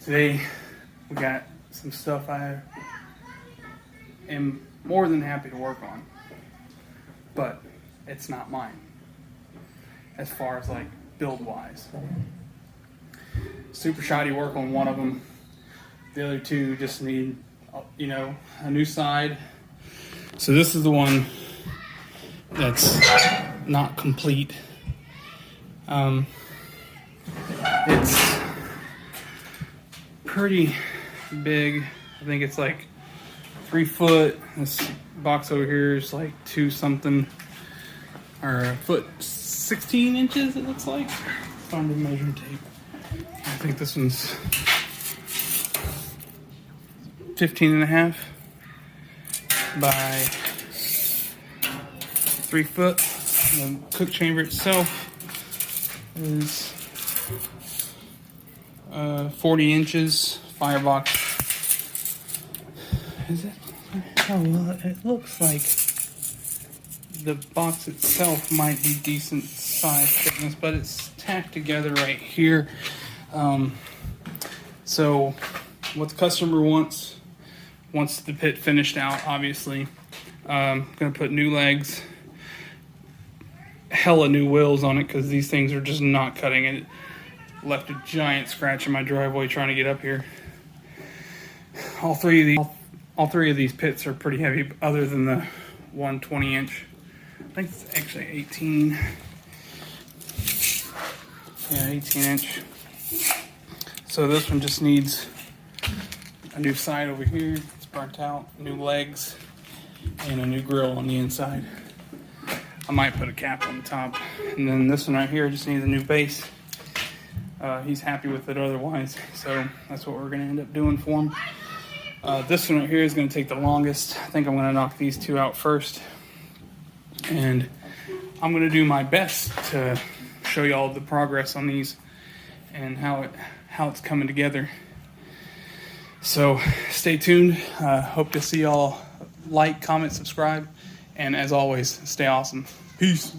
Today we got some stuff I am more than happy to work on, but it's not mine as far as like build wise. Super shoddy work on one of them. The other two just need, you know, a new side. So this is the one that's not complete. It's pretty big. I think it's like 3 foot. This box over here is like 2 something, or a foot 16 inches it looks like. Find a measuring tape. I think this one's 15 and a half by 3 foot. The cook chamber itself is 40 inches. Firebox. Is it? Oh, well, it looks like the box itself might be decent size thickness, but it's tacked together right here. So what the customer wants the pit finished out, obviously. I'm gonna put new legs, hella new wheels on it, because these things are just not cutting it. Left a giant scratch in my driveway trying to get up here. All three of these pits are pretty heavy, other than the 120 inch. I think it's actually 18. Yeah, 18 inch. So this one just needs a new side over here. It's burnt out. New legs and a new grill on the inside. I might put a cap on the top. And then this one right here just needs a new base. He's happy with it otherwise, so that's what we're going to end up doing for him. This one right here is going to take the longest. I think I'm going to knock these two out first, and I'm going to do my best to show you all the progress on these and how it's coming together. So stay tuned. Hope to see y'all like, comment, subscribe, and as always, stay awesome. Peace.